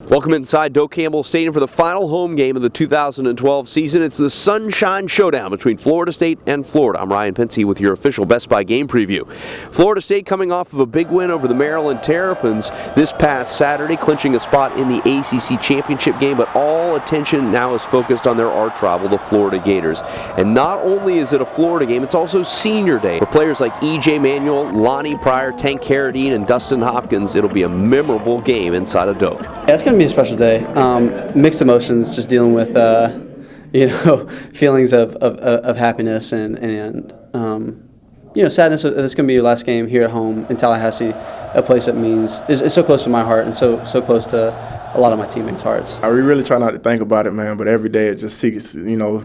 Welcome inside Doak Campbell Stadium for the final home game of the 2012 season. It's the Sunshine Showdown between Florida State and Florida. I'm Ryan Pensy with your official Best Buy game preview. Florida State coming off of a big win over the Maryland Terrapins this past Saturday, clinching a spot in the ACC championship game, but all attention now is focused on their arch rival, the Florida Gators. And not only is it a Florida game, it's also senior day. For players like E.J. Manuel, Lonnie Pryor, Tank Carradine, and Dustin Hopkins, it'll be a memorable game inside of Doak. Yeah, it's going to be a special day. Mixed emotions, just dealing with feelings of happiness and sadness. It's going to be your last game here at home in Tallahassee, a place that is so close to my heart and so close to a lot of my teammates' hearts. I really try not to think about it, man, but every day it just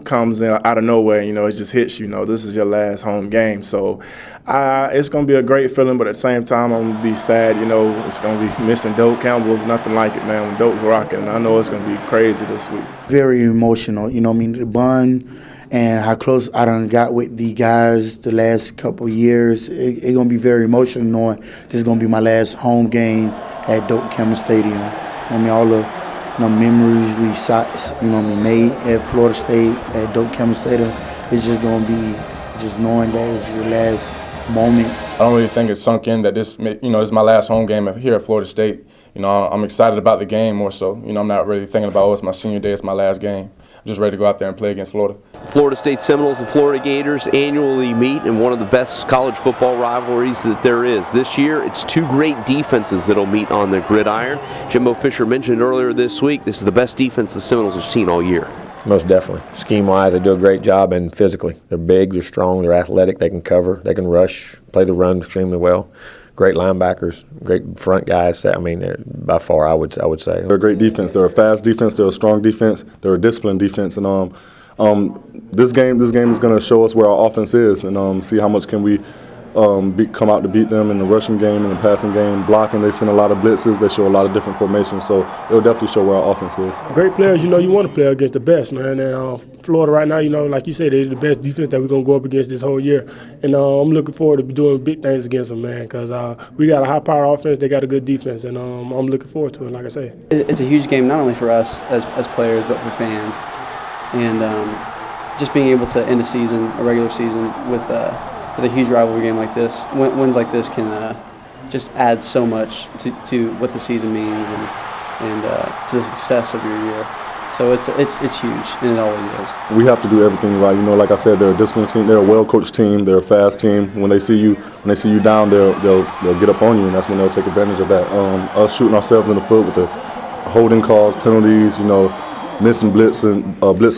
comes in out of nowhere. It just hits you. This is your last home game, so it's going to be a great feeling. But at the same time, I'm going to be sad. It's going to be missing Doak Campbell. It's nothing like it, man. When Doak's rocking, and I know it's going to be crazy this week. Very emotional. The bond and how close I done got with the guys the last couple years. It's going to be very emotional knowing this is going to be my last home game at Doak Campbell Stadium. All the memories we made at Florida State, at Doak Campbell Stadium, it's just going to be just knowing that it's your last moment. I don't really think it's sunk in that this is my last home game here at Florida State. I'm excited about the game more so. I'm not really thinking about, it's my senior day, it's my last game. I'm just ready to go out there and play against Florida. Florida State Seminoles and Florida Gators annually meet in one of the best college football rivalries that there is. This year, it's two great defenses that'll meet on the gridiron. Jimbo Fisher mentioned earlier this week, this is the best defense the Seminoles have seen all year. Most definitely. Scheme-wise, they do a great job, and physically. They're big, they're strong, they're athletic, they can cover, they can rush, play the run extremely well. Great linebackers, great front guys. By far, I would say. They're a great defense. They're a fast defense. They're a strong defense. They're a disciplined defense. And this game is going to show us where our offense is, and see how much can we come out to beat them in the rushing game and the passing game. Blocking, they send a lot of blitzes. They show a lot of different formations. So it'll definitely show where our offense is. Great players, you want to play against the best, man. And Florida right now, like you said, they're the best defense that we're going to go up against this whole year. And I'm looking forward to doing big things against them, man, because we got a high-power offense. They got a good defense, and I'm looking forward to it, like I say. It's a huge game not only for us as players but for fans. And just being able to end a regular season with a huge rivalry game like this, wins like this can just add so much to what the season means and to the success of your year. So it's huge, and it always is. We have to do everything right. Like I said, they're a disciplined team. They're a well-coached team. They're a fast team. When they see you down, they'll get up on you, and that's when they'll take advantage of that. Us shooting ourselves in the foot with the holding calls, penalties, missing blitz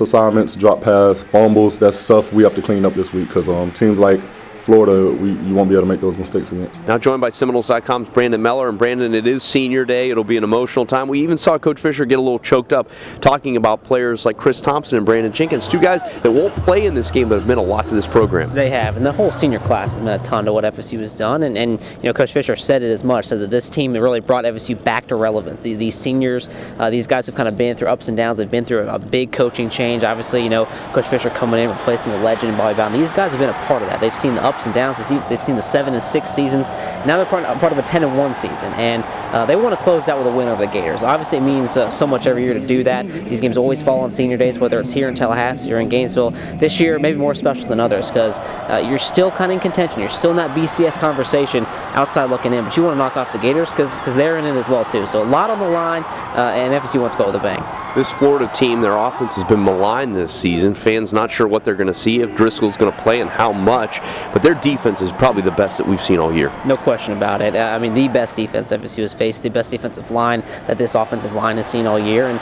assignments, drop pass, fumbles. That's stuff we have to clean up this week because teams like Florida, you won't be able to make those mistakes against. Now joined by Seminoles.com's Brandon Meller. And Brandon, it is senior day. It'll be an emotional time. We even saw Coach Fisher get a little choked up talking about players like Chris Thompson and Brandon Jenkins, two guys that won't play in this game but have meant a lot to this program. They have, and the whole senior class has meant a ton to what FSU has done. And Coach Fisher said it as much, said that this team really brought FSU back to relevance. These seniors, these guys have kind of been through ups and downs. They've been through a big coaching change. Obviously, Coach Fisher coming in, replacing a legend in Bobby Bowden. These guys have been a part of that. They've seen the ups and downs. They've seen the 7-6 seasons. Now they're part of a 10-1 season, and they want to close out with a win over the Gators. Obviously, it means so much every year to do that. These games always fall on senior days, whether it's here in Tallahassee or in Gainesville. This year, maybe more special than others because you're still kind of in contention. You're still in that BCS conversation outside looking in, but you want to knock off the Gators because they're in it as well, too. So a lot on the line, and FSU wants to go with a bang. This Florida team, their offense has been maligned this season. Fans not sure what they're going to see, if Driscoll's going to play and how much, but their defense is probably the best that we've seen all year. No question about it. The best defense FSU has faced, the best defensive line that this offensive line has seen all year. And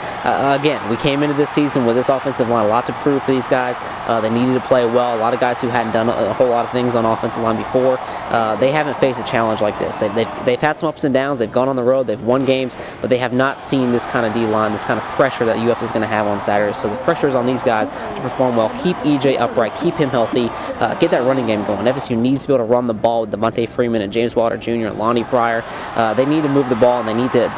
again, we came into this season with this offensive line a lot to prove for these guys. They needed to play well. A lot of guys who hadn't done a whole lot of things on offensive line before, they haven't faced a challenge like this. They've had some ups and downs. They've gone on the road. They've won games, but they have not seen this kind of D-line, this kind of pressure that UF is going to have on Saturday. So the pressure is on these guys to perform well, keep EJ upright, keep him healthy, get that running game going. FSU needs to be able to run the ball with Devontae Freeman and James Wilder Jr. and Lonnie Pryor. They need to move the ball, and they need to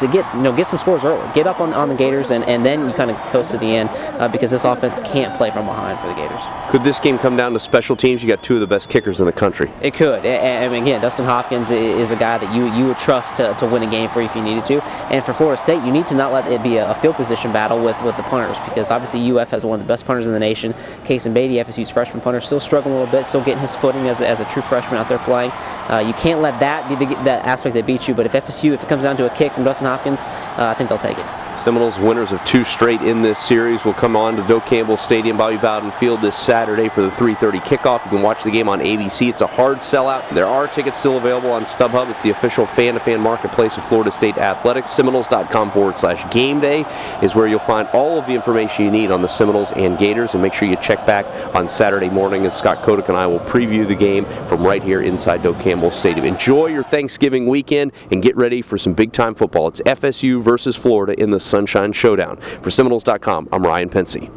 get some scores early. Get up on the Gators, and then you kind of coast to the end because this offense can't play from behind for the Gators. Could this game come down to special teams? You got two of the best kickers in the country. It could. And again, Dustin Hopkins is a guy that you would trust to win a game for you if you needed to. And for Florida State, you need to not let it be a field position battle with the punters, because obviously UF has one of the best punters in the nation. Kason Beatty, FSU's freshman punter, still struggling a little bit, still getting his footing as a true freshman out there playing. You can't let that be that aspect that beats you. But if it comes down to a kick from Dustin Hopkins, I think they'll take it. Seminoles, winners of 2 straight in this series, will come on to Doak Campbell Stadium, Bobby Bowden Field this Saturday for the 3:30 kickoff. You can watch the game on ABC. It's a hard sellout. There are tickets still available on StubHub. It's the official fan-to-fan marketplace of Florida State Athletics. Seminoles.com/game day is where you'll find all of the information you need on the Seminoles and Gators. And make sure you check back on Saturday morning as Scott Kodak and I will preview the game from right here inside Doak Campbell Stadium. Enjoy your Thanksgiving weekend and get ready for some big-time football. It's FSU versus Florida in the Sunshine Showdown. For Seminoles.com, I'm Ryan Pensy.